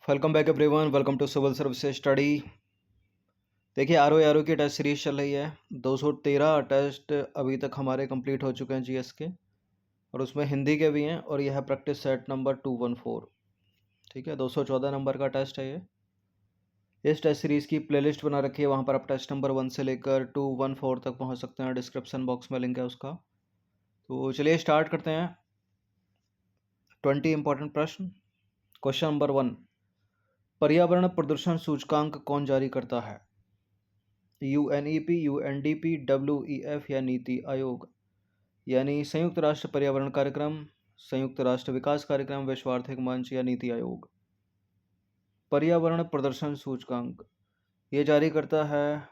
Welcome back everyone. Welcome to civil services study. देखिए R O की test series चल रही है। 213 टेस्ट अभी तक हमारे कंप्लीट हो चुके हैं जीएस के, और उसमें हिंदी के भी हैं, और यह है प्रैक्टिस सेट नंबर 214। ठीक है, 214 नंबर का टेस्ट है ये। इस टेस्ट सीरीज़ की प्लेलिस्ट बना रखी है, वहाँ पर आप टेस्ट नंबर 1 से लेकर 214 तक पहुँच सकते हैं। डिस्क्रिप्शन बॉक्स में लिंक है उसका। तो चलिए स्टार्ट करते हैं। 20 इंपॉर्टेंट प्रश्न। क्वेश्चन नंबर 1, पर्यावरण प्रदूषण सूचकांक कौन जारी करता है? यूएनईपी, यूएनडीपी, डब्ल्यूईएफ या नीति आयोग? यानी संयुक्त राष्ट्र पर्यावरण कार्यक्रम, संयुक्त राष्ट्र विकास कार्यक्रम, विश्व आर्थिक मंच या नीति आयोग? पर्यावरण प्रदर्शन सूचकांक ये जारी करता है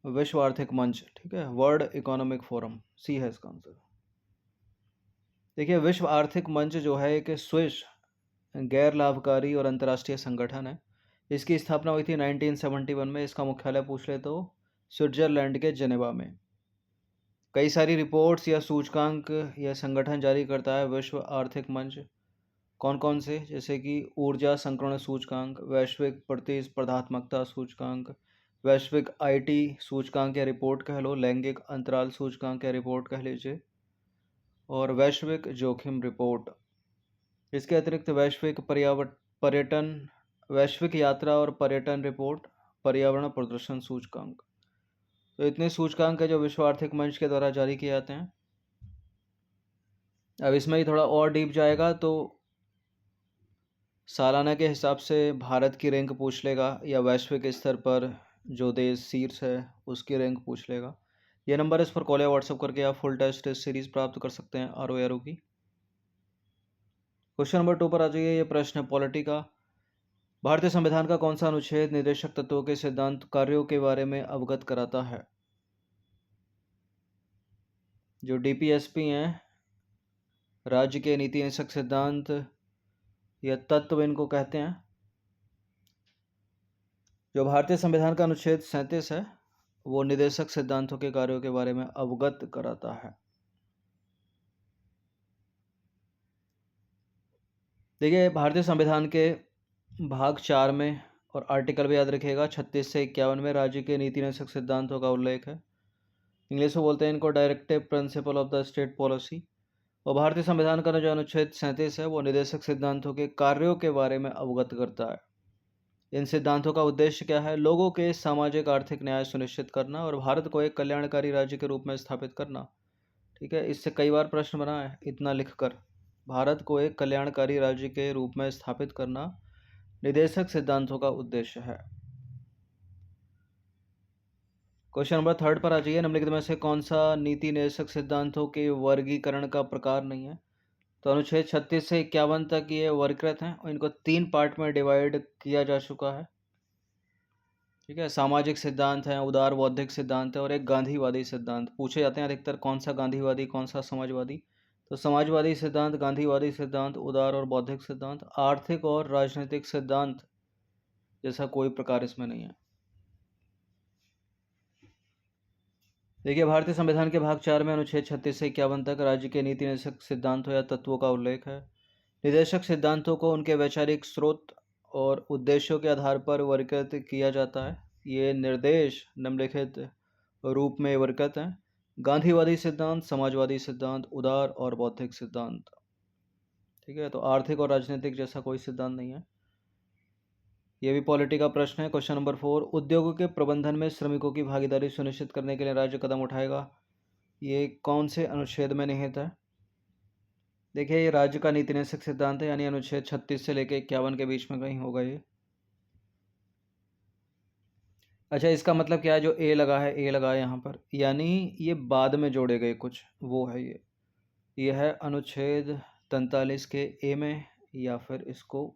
विश्व आर्थिक मंच। ठीक है, वर्ल्ड इकोनॉमिक फोरम, सी है इसका आंसर। देखिए विश्व आर्थिक मंच जो है एक स्विस गैर लाभकारी और अंतर्राष्ट्रीय संगठन है। इसकी स्थापना हुई थी 1971 में। इसका मुख्यालय पूछ ले तो स्विट्जरलैंड के जेनेवा में। कई सारी रिपोर्ट्स या सूचकांक या संगठन जारी करता है विश्व आर्थिक मंच। कौन कौन से? जैसे कि ऊर्जा संक्रमण सूचकांक, वैश्विक प्रतिस्पर्धात्मकता सूचकांक, वैश्विक आईटी सूचकांक या रिपोर्ट कह लो, लैंगिक अंतराल सूचकांक या रिपोर्ट कह लीजिए, और वैश्विक जोखिम रिपोर्ट। इसके अतिरिक्त वैश्विक पर्यटन, वैश्विक यात्रा और पर्यटन रिपोर्ट, पर्यावरण प्रदर्शन सूचकांक। तो इतने सूचकांक है जो विश्व आर्थिक मंच के द्वारा जारी किए जाते हैं। अब इसमें ही थोड़ा और डीप जाएगा तो सालाना के हिसाब से भारत की रैंक पूछ लेगा, या वैश्विक स्तर पर जो देश शीर्ष है उसकी रैंक पूछ लेगा। ये नंबर इस पर कॉल या व्हाट्सअप करके आप फुल टेस्ट सीरीज प्राप्त कर सकते हैं आर ओ की। क्वेश्चन नंबर 2 पर आ जाइए। ये प्रश्न है पॉलिटी का। भारतीय संविधान का कौन सा अनुच्छेद निर्देशक तत्वों के सिद्धांत कार्यों के बारे में अवगत कराता है? जो डीपीएसपी हैं, राज्य के नीति निदेशक सिद्धांत या तत्व इनको कहते हैं। जो भारतीय संविधान का अनुच्छेद 37 है वो निदेशक सिद्धांतों के कार्यों के बारे में अवगत कराता है। देखिए भारतीय संविधान के भाग 4 में, और आर्टिकल भी याद रखिएगा, 36 से 51 में राज्य के नीति निदेशक सिद्धांतों का उल्लेख है। इंग्लिश में बोलते हैं इनको directive principle of the state policy. और भारतीय संविधान का जो अनुच्छेद 37 है वो निदेशक सिद्धांतों के कार्यों के बारे में अवगत करता है। इन सिद्धांतों का उद्देश्य क्या है? लोगों के सामाजिक आर्थिक न्याय सुनिश्चित करना और भारत को एक कल्याणकारी राज्य के रूप में स्थापित करना। ठीक है, इससे कई बार प्रश्न बना है इतना लिखकर। भारत को एक कल्याणकारी राज्य के रूप में स्थापित करना निदेशक सिद्धांतों का उद्देश्य है। क्वेश्चन नंबर 3 पर आ जाइए। निम्नलिखित में से कौन सा नीति निदेशक सिद्धांतों के वर्गीकरण का प्रकार नहीं है? तो अनुच्छेद 36 से 51 तक ये वर्गीकृत हैं और इनको 3 पार्ट में डिवाइड किया जा चुका है। ठीक है, सामाजिक सिद्धांत है, उदार बौद्धिक सिद्धांत है, और एक गांधीवादी सिद्धांत। पूछे जाते हैं अधिकतर कौन सा गांधीवादी कौन सा समाजवादी। तो समाजवादी सिद्धांत, गांधीवादी सिद्धांत, उदार और बौद्धिक सिद्धांत। आर्थिक और राजनीतिक सिद्धांत जैसा कोई प्रकार इसमें नहीं है। देखिए भारतीय संविधान के भाग 4 में अनुच्छेद 36 से 51 तक राज्य के नीति निदेशक सिद्धांतों या तत्वों का उल्लेख है। निदेशक सिद्धांतों को उनके वैचारिक स्रोत और उद्देश्यों के आधार पर वर्गीकृत किया जाता है। ये निर्देश निम्नलिखित रूप में वर्गीकृत हैं: गांधीवादी सिद्धांत, समाजवादी सिद्धांत, उदार और बौद्धिक सिद्धांत। ठीक है, तो आर्थिक और राजनीतिक जैसा कोई सिद्धांत नहीं है। ये भी पॉलिटी का प्रश्न है। क्वेश्चन नंबर 4, उद्योगों के प्रबंधन में श्रमिकों की भागीदारी सुनिश्चित करने के लिए राज्य कदम उठाएगा। ये कौन से अनुच्छेद में निहित है? देखिए ये राज्य का नीति निदेशक सिद्धांत है, यानी अनुच्छेद 36 से लेकर 51 के बीच में कहीं होगा ये। अच्छा, इसका मतलब क्या है? जो ए लगा है, ए लगा है यहाँ पर, यानी ये बाद में जोड़े गए कुछ, वो है ये है अनुच्छेद 43 के ए में, या फिर इसको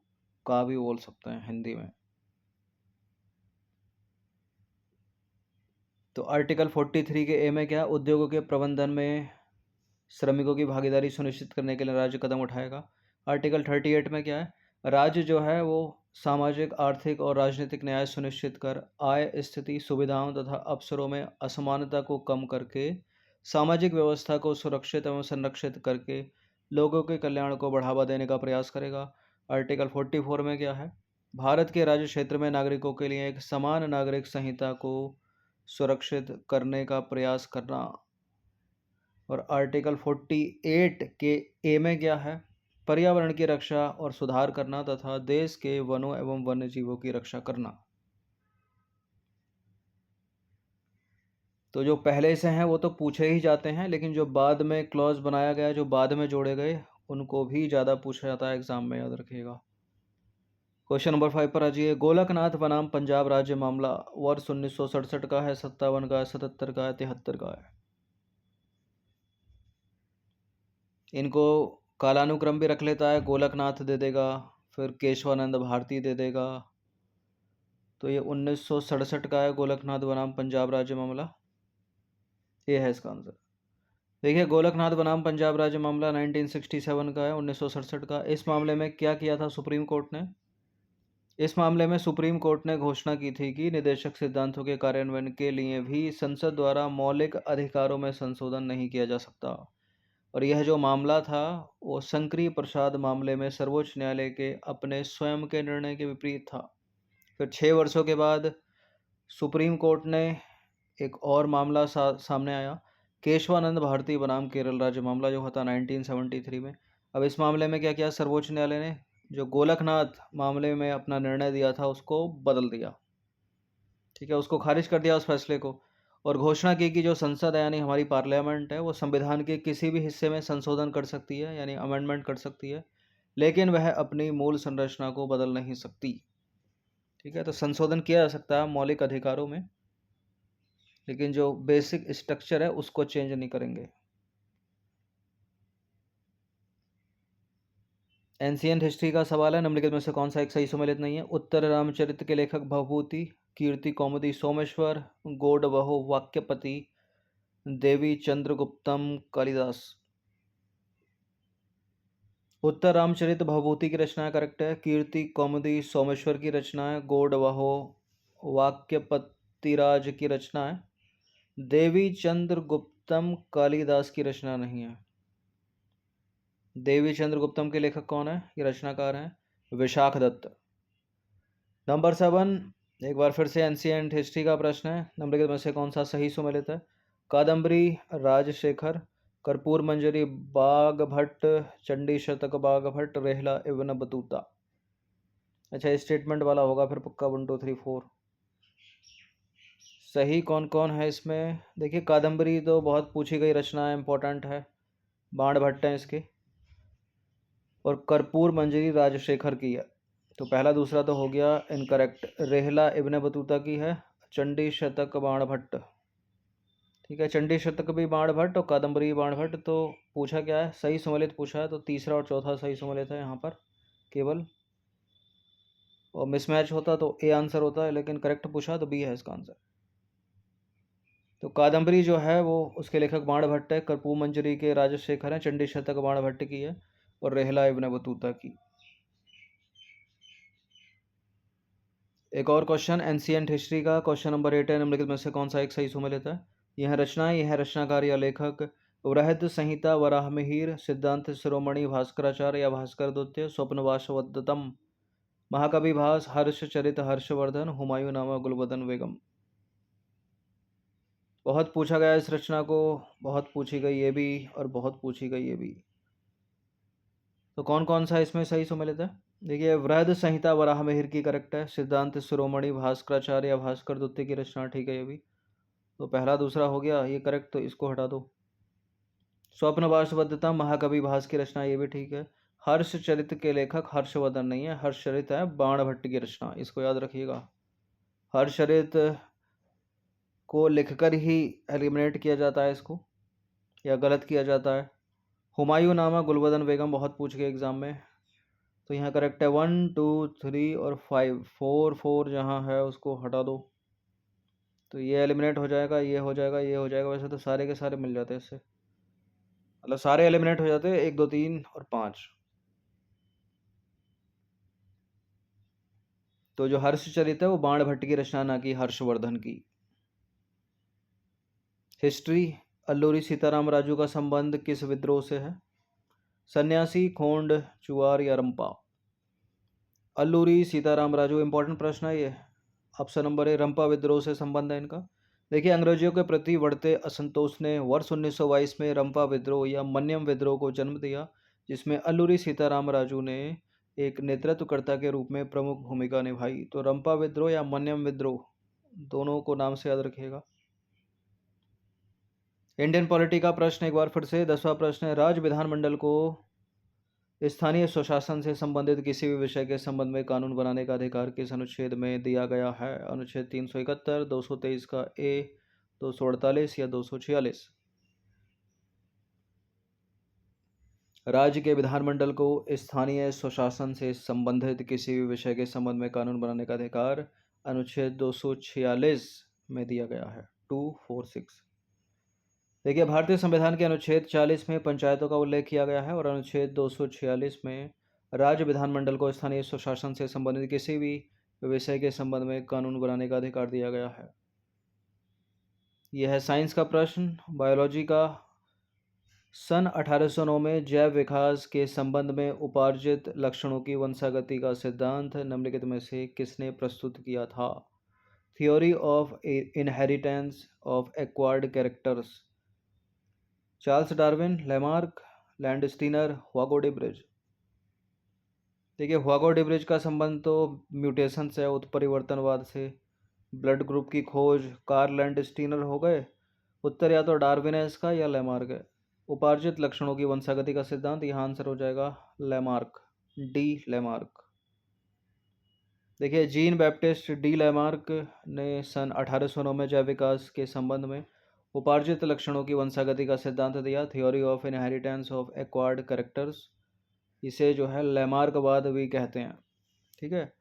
का भी बोल सकते हैं हिंदी में। तो आर्टिकल 43 के ए में क्या? उद्योगों के प्रबंधन में श्रमिकों की भागीदारी सुनिश्चित करने के लिए राज्य कदम उठाएगा। आर्टिकल 38 में क्या है? राज्य जो है वो सामाजिक, आर्थिक और राजनीतिक न्याय सुनिश्चित कर आय, स्थिति, सुविधाओं तथा अवसरों में असमानता को कम करके सामाजिक व्यवस्था को सुरक्षित एवं संरक्षित करके लोगों के कल्याण को बढ़ावा देने का प्रयास करेगा। आर्टिकल 44 में क्या है? भारत के राज्य क्षेत्र में नागरिकों के लिए एक समान नागरिक संहिता को सुरक्षित करने का प्रयास करना। और आर्टिकल 48 के ए में क्या है? पर्यावरण की रक्षा और सुधार करना तथा देश के वनों एवं वन्य जीवों की रक्षा करना। तो जो पहले से हैं वो तो पूछे ही जाते हैं, लेकिन जो बाद में क्लॉज बनाया गया, जो बाद में जोड़े गए, उनको भी ज़्यादा पूछा जाता है एग्जाम में, याद रखिएगा। क्वेश्चन नंबर 5 पर आ जाइए। गोलकनाथ बनाम पंजाब राज्य मामला वर्ष 1967 का है, 57 का है, 77 का है, 73 का है? इनको कालानुक्रम भी रख लेता है, गोलकनाथ दे देगा, फिर केशवानंद भारती दे देगा। तो ये 1967 का है, गोलकनाथ बनाम पंजाब राज्य मामला, ये है इसका आंसर। देखिए, गोलकनाथ बनाम पंजाब राज्य मामला 1967 का है, 1967 का। इस मामले में क्या किया था सुप्रीम कोर्ट ने? इस मामले में सुप्रीम कोर्ट ने घोषणा की थी कि निदेशक सिद्धांतों के कार्यान्वयन के लिए भी संसद द्वारा मौलिक अधिकारों में संशोधन नहीं किया जा सकता। और यह जो मामला था वो शंकरी प्रसाद मामले में सर्वोच्च न्यायालय के अपने स्वयं के निर्णय के विपरीत था। फिर 6 वर्षों के बाद सुप्रीम कोर्ट ने एक और मामला सामने आया, केशवानंद भारती बनाम केरल राज्य मामला, जो था 1973 में। अब इस मामले में क्या किया सर्वोच्च न्यायालय ने? जो गोलकनाथ मामले में अपना निर्णय दिया था उसको बदल दिया, ठीक है, उसको खारिज कर दिया उस फैसले को, और घोषणा की कि जो संसद है यानी हमारी पार्लियामेंट है वो संविधान के किसी भी हिस्से में संशोधन कर सकती है, यानी अमेंडमेंट कर सकती है, लेकिन वह अपनी मूल संरचना को बदल नहीं सकती। ठीक है, तो संशोधन किया जा सकता है मौलिक अधिकारों में, लेकिन जो बेसिक स्ट्रक्चर है उसको चेंज नहीं करेंगे। एंशियंट हिस्ट्री का सवाल है, निम्नलिखित में से कौन सा एक सही सम्मिलित नहीं है? उत्तर रामचरित के लेखक भवभूति, कीर्ति कौमुदी सोमेश्वर, गौड़ बहो वाक्यपति, देवी चंद्रगुप्तम कालिदास। उत्तर रामचरित भवभूति की रचना है, करेक्ट है। कीर्ति कौमुदी सोमेश्वर की रचना है। गौड़ बहो वाक्यपतिराज की रचना है। देवी चंद्रगुप्तम कालिदास की रचना नहीं है। देवी चंद्रगुप्तम के लेखक कौन है? ये रचनाकार हैं विशाख दत्त। नंबर 7, एक बार फिर से एंशिएंट हिस्ट्री का प्रश्न है, निम्नलिखित में से कौन सा सही सुमेलित है? कादम्बरी राजशेखर, कर्पूर मंजरी बाघ भट्ट, चंडी शतक बाघ भट्ट, रेहला इब्न बतूता। अच्छा, स्टेटमेंट वाला होगा फिर पक्का। 1 2 3 4 सही कौन कौन है इसमें? देखिए, कादम्बरी तो बहुत पूछी गई रचना है, इंपॉर्टेंट है, बाण भट्ट हैं इसके, और कर्पूर मंजरी राजशेखर की है। तो पहला दूसरा तो हो गया इनकरेक्ट। रेहला इब्न बतूता की है। चंडी शतक बाण भट्ट, ठीक है, चंडी शतक भी बाण भट्ट और कादम्बरी बाण भट्ट। तो पूछा क्या है? सही सम्मिलित पूछा है, तो तीसरा और चौथा सही सम्मिलित है यहाँ पर केवल, और मिसमैच होता तो ए आंसर होता है, लेकिन करेक्ट पूछा तो बी है इसका आंसर। तो कादम्बरी जो है वो उसके लेखक बाण भट्ट है, कर्पूर मंजरी के राजशेखर हैं, चंडी शतक बाण भट्ट की है, और रेहला इब्न बतूता की। एक और क्वेश्चन एंशिएंट हिस्ट्री का, क्वेश्चन नंबर 8 है, निम्नलिखित में से कौन सा एक सही सम्मिलित है? यह रचना, यह रचनाकार या लेखक? बृहद संहिता, वराहमिहिर, सिद्धांत शिरोमणि, भास्कराचार्य या भास्कर द्वितीय, स्वप्नवासवदत्तम, महाकवि भास, हर्षचरित हर्षवर्धन, हुमायूं नामा गुलबदन बेगम। बहुत पूछा गया इस रचना को, बहुत पूछी गई ये भी, और बहुत पूछी गई ये भी। तो कौन कौन सा इसमें सही सम्मिलित है? देखिए, वृहद संहिता वराहमिहिर की करेक्ट है। सिद्धांत शिरोमणि भास्कराचार्य या भास्कर द्वितीय की रचना, ठीक है ये भी। तो पहला दूसरा हो गया ये करेक्ट, तो इसको हटा दो। स्वप्नवासवदत्तम महाकवि भास की रचना, ये भी ठीक है। हर्षचरित के लेखक हर्षवर्धन नहीं है, हर्षचरित है बाण भट्ट की रचना, इसको याद रखिएगा। हर्षचरित को लिखकर ही एलिमिनेट किया जाता है इसको, या गलत किया जाता है। हुमायूं नामा गुलबदन बेगम बहुत पूछ गए एग्जाम में, तो यहाँ करेक्ट है। 1 2 3 और 5, 4 4 जहाँ है उसको हटा दो, तो ये एलिमिनेट हो जाएगा, ये हो जाएगा, ये हो जाएगा। वैसे तो सारे के सारे मिल जाते हैं इससे, मतलब सारे एलिमिनेट हो जाते हैं, 1 2 3 और 5। तो जो हर्षचरित है वो बाण भट्ट की रचना, ना कि हर्षवर्धन की। हिस्ट्री, अल्लूरी सीताराम राजू का संबंध किस विद्रोह से है? सन्यासी, खोंड, चुआर या रंपा? अल्लूरी सीताराम राजू, इंपॉर्टेंट प्रश्न है ये। ऑप्शन नंबर ए, रंपा विद्रोह से संबंध है इनका। देखिए, अंग्रेजियों के प्रति बढ़ते असंतोष ने वर्ष 1922 में रंपा विद्रोह या मन्यम विद्रोह को जन्म दिया, जिसमें अल्लूरी सीताराम राजू ने एक नेतृत्वकर्ता के रूप में प्रमुख भूमिका निभाई। तो रंपा विद्रोह या मन्यम विद्रोह, दोनों को नाम से याद रखिएगा। इंडियन पॉलिटी का प्रश्न एक बार फिर से 10वां प्रश्न है, राज्य विधानमंडल को स्थानीय स्वशासन से संबंधित किसी भी विषय के संबंध में कानून बनाने का अधिकार किस अनुच्छेद में दिया गया है? अनुच्छेद 371, 223 का ए, 248 या 246? राज्य के विधानमंडल को स्थानीय स्वशासन से संबंधित किसी भी विषय के संबंध में कानून बनाने का अधिकार अनुच्छेद 246 में दिया गया है, 246। देखिए, भारतीय संविधान के अनुच्छेद 40 में पंचायतों का उल्लेख किया गया है और अनुच्छेद 246 में राज्य विधानमंडल को स्थानीय स्वशासन से संबंधित किसी भी विषय के संबंध में कानून बनाने का अधिकार दिया गया है। यह है साइंस का प्रश्न, बायोलॉजी का। सन 1809 में जैव विकास के संबंध में उपार्जित लक्षणों की वंशागति का सिद्धांत निम्नलिखित में से किसने प्रस्तुत किया था? Theory of inheritance of acquired characters. Charles Darwin, Lamarck, Landsteiner, Hugo de Vries. देखिए, ह्वागो डी ब्रिज का संबंध तो म्यूटेशन से, उत्परिवर्तनवाद से। ब्लड ग्रुप की खोज कार्ल लैंडस्टीनर हो गए। उत्तर या तो डार्विन है इसका या लेमार्क है। उपार्जित लक्षणों की वंशागति का सिद्धांत, यहाँ आंसर हो जाएगा लेमार्क, डी लेमार्क। देखिए, जीन बैप्टिस्ट डी लेमार्क ने सन 1809 में जैव विकास के संबंध में उपार्जित लक्षणों की वंशागति का सिद्धांत दिया, theory of inheritance of acquired characters. इसे जो है लेमार्कवाद भी कहते हैं। ठीक है।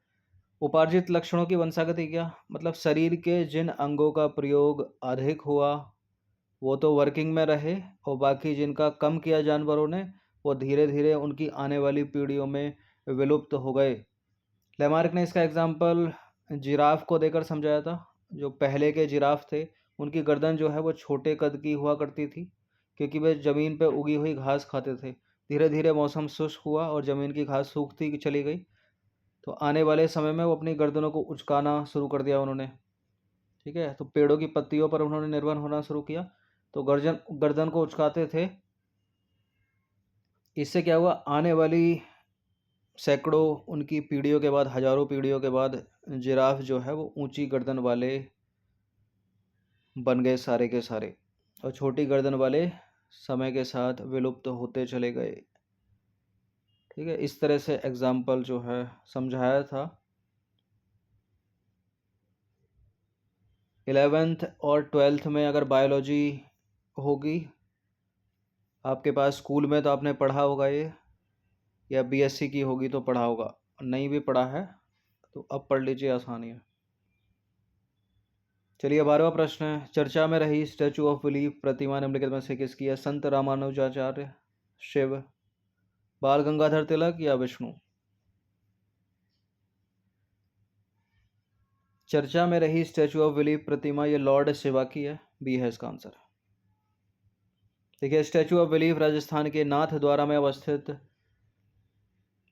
उपार्जित लक्षणों की वंशागति क्या मतलब? शरीर के जिन अंगों का प्रयोग अधिक हुआ वो तो वर्किंग में रहे, और बाकी जिनका कम किया जानवरों ने, वो धीरे धीरे उनकी आने वाली पीढ़ियों में विलुप्त हो गए। लेमार्क ने इसका एग्जाम्पल जिराफ को देकर समझाया था। जो पहले के जिराफ थे, उनकी गर्दन जो है वो छोटे कद की हुआ करती थी, क्योंकि वे ज़मीन पर उगी हुई घास खाते थे। धीरे धीरे मौसम शुष्क हुआ और ज़मीन की घास सूखती चली गई, तो आने वाले समय में वो अपनी गर्दनों को उचकाना शुरू कर दिया उन्होंने। ठीक है। तो पेड़ों की पत्तियों पर उन्होंने निर्भर होना शुरू किया, तो गर्दन को उचकाते थे। इससे क्या हुआ, आने वाली सैकड़ों उनकी पीढ़ियों के बाद, हजारों पीढ़ियों के बाद जिराफ जो है वो ऊंची गर्दन वाले बन गए सारे के सारे, और छोटी गर्दन वाले समय के साथ विलुप्त होते चले गए। ठीक है। इस तरह से एग्जाम्पल जो है समझाया था। 11th और 12th में अगर बायोलॉजी होगी आपके पास स्कूल में तो आपने पढ़ा होगा ये, या बीएससी की होगी तो पढ़ा होगा, नहीं भी पढ़ा है तो अब पढ़ लीजिए, आसानी है। चलिए, 12वां प्रश्न है, चर्चा में रही स्टैचू ऑफ बिलीफ प्रतिमा निम्नलिखित में से किसकी है? संत रामानुजाचार्य, शिव, बाल गंगाधर तिलक या विष्णु? चर्चा में रही स्टैचू ऑफ बिलीफ प्रतिमा ये लॉर्ड शिवा की है, बी है इसका आंसर। देखिए, स्टैचू ऑफ बिलीफ राजस्थान के नाथ द्वारा में अवस्थित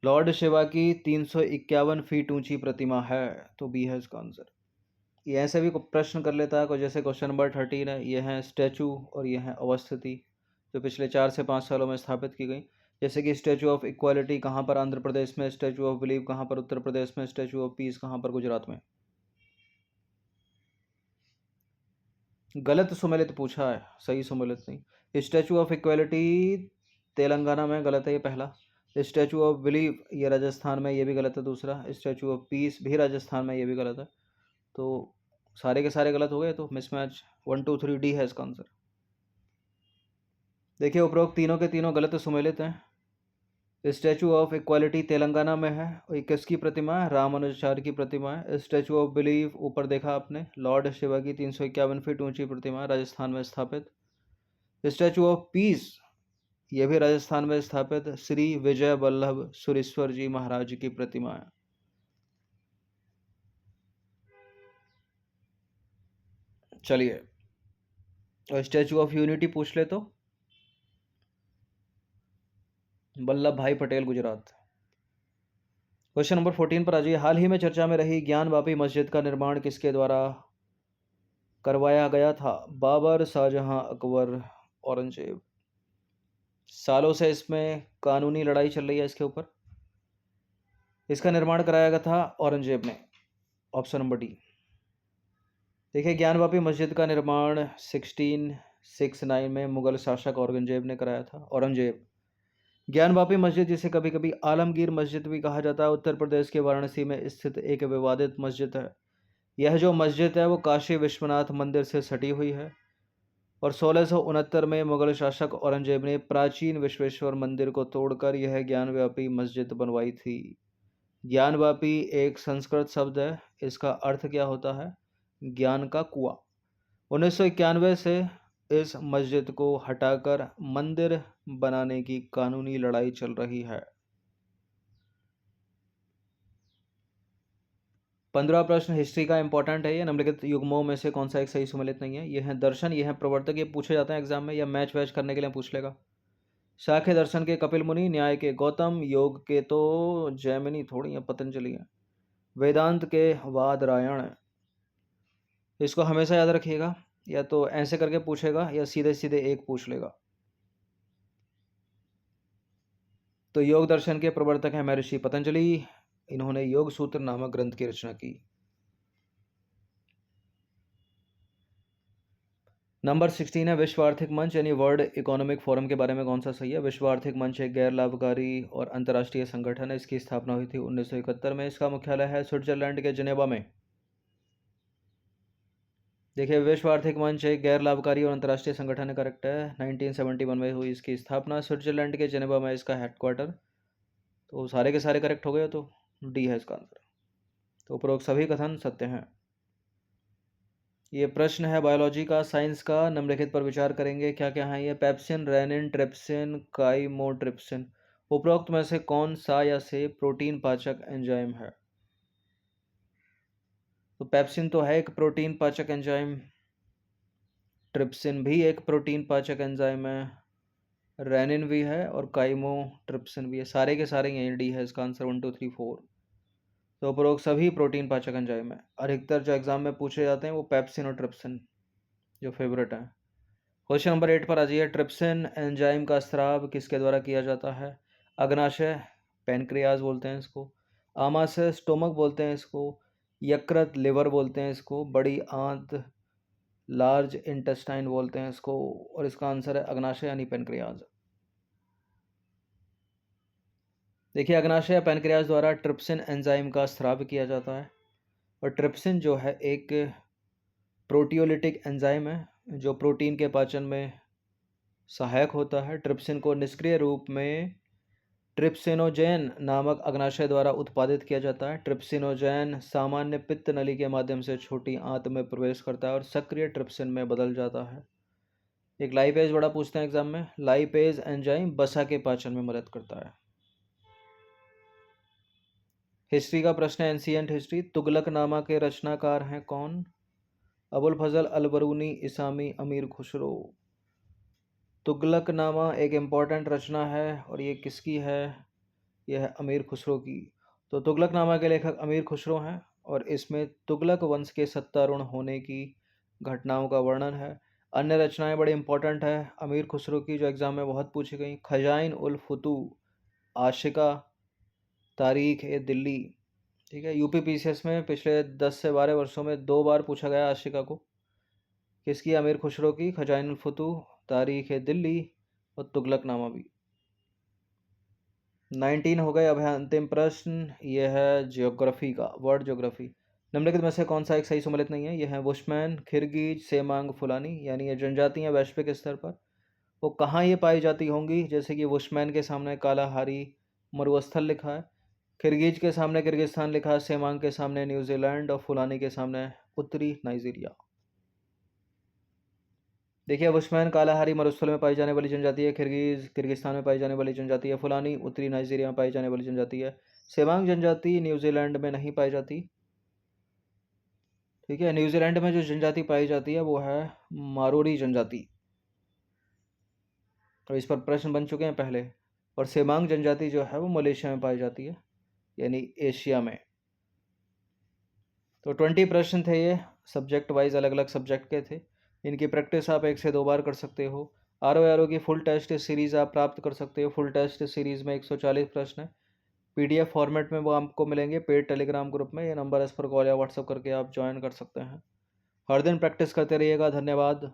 लॉर्ड शिवा की 351 फीट ऊंची प्रतिमा है, तो बी है इसका आंसर। ये ऐसे भी प्रश्न कर लेता है, जैसे क्वेश्चन नंबर 13 है, ये है स्टैचू और ये है अवस्थिति, जो पिछले 4 से 5 सालों में स्थापित की गई। जैसे कि स्टैचू ऑफ इक्वालिटी कहाँ पर? आंध्र प्रदेश में। स्टैचू ऑफ बिलीफ कहाँ पर? उत्तर प्रदेश में। स्टैचू ऑफ पीस कहाँ पर? गुजरात में। गलत सुमेलित पूछा है, सही सुमेलित नहीं। स्टैचू ऑफ इक्वालिटी तेलंगाना में, गलत है ये पहला। स्टैचू ऑफ बिलीफ ये राजस्थान में, ये भी गलत है दूसरा। स्टैचू ऑफ पीस भी राजस्थान में, ये भी गलत है। तो सारे के सारे गलत हो गए, तो मिसमैच 1 2 3 डी है इसका आंसर। देखिए, उपरोक्त तीनों के तीनों गलत सुमेलित हैं। स्टैचू ऑफ इक्वालिटी तेलंगाना में है, और किसकी प्रतिमा है? रामानुजाचार्य की प्रतिमा है। स्टैचू ऑफ बिलीफ ऊपर देखा आपने, लॉर्ड शिवा की 351 फीट ऊंची प्रतिमा है, राजस्थान में स्थापित। स्टैचू ऑफ पीस ये भी राजस्थान में स्थापित, श्री विजय वल्लभ सुरेश्वर जी महाराज की प्रतिमा है। चलिए, और स्टैचू ऑफ यूनिटी पूछ ले तो, वल्लभ भाई पटेल, गुजरात। क्वेश्चन नंबर 14 पर आ जाइए। हाल ही में चर्चा में रही ज्ञानवापी मस्जिद का निर्माण किसके द्वारा करवाया गया था? बाबर, शाहजहां, अकबर, औरंगजेब। सालों से इसमें कानूनी लड़ाई चल रही है इसके ऊपर। इसका निर्माण कराया गया था औरंगजेब ने। Option number D. देखिए, ज्ञानवापी मस्जिद का निर्माण 1669 में मुगल शासक औरंगजेब ने कराया था। औरंगजेब। ज्ञानवापी मस्जिद, जिसे कभी कभी आलमगीर मस्जिद भी कहा जाता है, उत्तर प्रदेश के वाराणसी में स्थित एक विवादित मस्जिद है। यह जो मस्जिद है वो काशी विश्वनाथ मंदिर से सटी हुई है और 1669 में मुगल शासक औरंगजेब ने प्राचीन विश्वेश्वर मंदिर को तोड़कर यह ज्ञानव्यापी मस्जिद बनवाई थी। ज्ञानवापी एक संस्कृत शब्द है। इसका अर्थ क्या होता है? ज्ञान का कुआं। 1991 से इस मस्जिद को हटाकर मंदिर बनाने की कानूनी लड़ाई चल रही है। 15 प्रश्न हिस्ट्री का इंपॉर्टेंट है। ये निम्नलिखित युग्मों में से कौन सा एक सही सुमेलित नहीं है? ये है दर्शन, ये है प्रवर्तक। ये पूछे जाते हैं एग्जाम में या मैच वैच करने के लिए पूछ लेगा। शाक्य दर्शन के कपिल मुनि, न्याय के गौतम, योग के तो जैमिनी थोड़ी है, पतंजलि है, वेदांत के वादरायण। इसको हमेशा याद रखिएगा, या तो ऐसे करके पूछेगा या सीधे सीधे एक पूछ लेगा। तो योग दर्शन के प्रवर्तक हैं महर्षि पतंजलि। इन्होंने योग सूत्र नामक ग्रंथ की रचना की। नंबर 16 है विश्व आर्थिक मंच यानी वर्ल्ड इकोनॉमिक फोरम के बारे में कौन सा सही है? विश्व आर्थिक मंच एक गैर लाभकारी और अंतर्राष्ट्रीय संगठन है। इसकी स्थापना हुई थी 1971 में। इसका मुख्यालय है स्विट्जरलैंड के जिनेवा में। देखिए, विश्व आर्थिक मंच एक गैर लाभकारी और अंतर्राष्ट्रीय संगठन है, करेक्ट है। 1971 में हुई इसकी स्थापना। स्विट्जरलैंड के जिनेवा में इसका हेडक्वार्टर। तो सारे के सारे करेक्ट हो गए, तो डी है इसका आंसर। तो उपरोक्त सभी कथन सत्य हैं। ये प्रश्न है बायोलॉजी का, साइंस का। निम्नलिखित पर विचार करेंगे। क्या क्या है ये? Pepsin, renin, trypsin, chymotrypsin. उपरोक्त में से कौन सा या से प्रोटीन पाचक एंजाइम है? तो पेप्सिन तो है एक प्रोटीन पाचक एंजाइम, ट्रिप्सिन भी एक प्रोटीन पाचक एंजाइम है, रेनिन भी है और काइमोट्रिप्सिन भी है। सारे के सारे यही डी है इसका आंसर। 1 2 3 4। तो उपरोक्त सभी प्रोटीन पाचक एंजाइम है। अधिकतर जो एग्जाम में पूछे जाते हैं वो पेप्सिन और ट्रिप्सिन जो फेवरेट है। क्वेश्चन नंबर 8 पर आ जाइए। ट्रिप्सिन एंजाइम का स्राव किसके द्वारा किया जाता है? अग्नाशय, पैनक्रियाज बोलते हैं इसको, आमाशय, स्टोमक बोलते हैं इसको, यकृत, लिवर बोलते हैं इसको, बड़ी आंत, लार्ज इंटेस्टाइन बोलते हैं इसको, और इसका आंसर है अग्नाशय यानी पैनक्रियाज। देखिए, अग्नाशय या पैनक्रियाज द्वारा ट्रिप्सिन एंजाइम का स्राव किया जाता है। और ट्रिप्सिन जो है एक प्रोटियोलिटिक एंजाइम है जो प्रोटीन के पाचन में सहायक होता है। ट्रिप्सिन को निष्क्रिय रूप में ट्रिप्सिनोजेन नामक अग्नाशय द्वारा उत्पादित किया जाता है। ट्रिप्सिनोजेन सामान्य पित्त नली के माध्यम से छोटी आंत में प्रवेश करता है और सक्रिय ट्रिप्सिन में बदल जाता है। एक लाइपेज बड़ा पूछते हैं एग्जाम में। लाइपेज एंजाइम वसा के पाचन में मदद करता है। हिस्ट्री का प्रश्न है, एंशियंट हिस्ट्री। तुगलकनामा के रचनाकार हैं कौन? अबुल फजल अल बरूनी, इसामी, अमीर खुसरो। तुगलकनामा एक इम्पॉर्टेंट रचना है और ये किसकी है? यह है अमीर खुसरो की। तो तुगलकनामा के लेखक अमीर खुसरो हैं और इसमें तुगलक वंश के सत्तारूढ़ होने की घटनाओं का वर्णन है। अन्य रचनाएं बड़ी इंपॉर्टेंट है अमीर खुसरो की जो एग्जाम में बहुत पूछी गई। खजाइन उल फुतू, आशिका, तारीख ए दिल्ली। ठीक है, यूपीपीसीएस में पिछले 10 से 12 वर्षों में 2 बार पूछा गया आशिका को। किसकी? अमीर खुसरो की। खजाइन उल फुतू, तारीख ए दिल्ली और तुगलकनामा भी। 19 हो गए। अब है अंतिम प्रश्न, यह है ज्योग्राफी का, वर्ल्ड ज्योग्राफी। निम्नलिखित में से कौन सा एक सही सुमेलित नहीं है? यह है बुशमैन, खिरगिज, सेमांग, फुलानी। यानी ये जनजातियाँ वैश्विक स्तर पर वो कहाँ ये पाई जाती होंगी? जैसे कि बुशमैन के सामने कालाहारी मरुस्थल लिखा है, खिरगिज के सामने किर्गिस्तान लिखा है, सेमांग के सामने न्यूजीलैंड और फुलानी के सामने उत्तरी नाइजीरिया। देखिए, बुशमैन कालाहारी मरुस्थल में पाई जाने वाली जनजाति है, खिरगिज किर्गिस्तान में पाई जाने वाली जनजाति है, फुलानी उत्तरी नाइजीरिया में पाई जाने वाली जनजाति है, सेमांग जनजाति न्यूजीलैंड में नहीं पाई जाती। ठीक है, न्यूजीलैंड में जो जनजाति पाई जाती है वो है मारोरी जनजाति, और इस पर प्रश्न बन चुके हैं पहले। और सेमांग जनजाति जो है वो मलेशिया में पाई जाती है। यानी एशिया में। तो 20 प्रश्न थे ये, सब्जेक्ट वाइज अलग अलग सब्जेक्ट के थे। इनकी प्रैक्टिस आप 1 से 2 बार कर सकते हो। आर की फुल टेस्ट सीरीज़ आप प्राप्त कर सकते हो। फुल टेस्ट सीरीज़ में 140 प्रश्न है, PDF फॉर्मेट में वो आपको मिलेंगे पेड टेलीग्राम ग्रुप में। ये नंबर इस पर कॉल या व्हाट्सअप करके आप ज्वाइन कर सकते हैं। हर दिन प्रैक्टिस करते रहिएगा। धन्यवाद।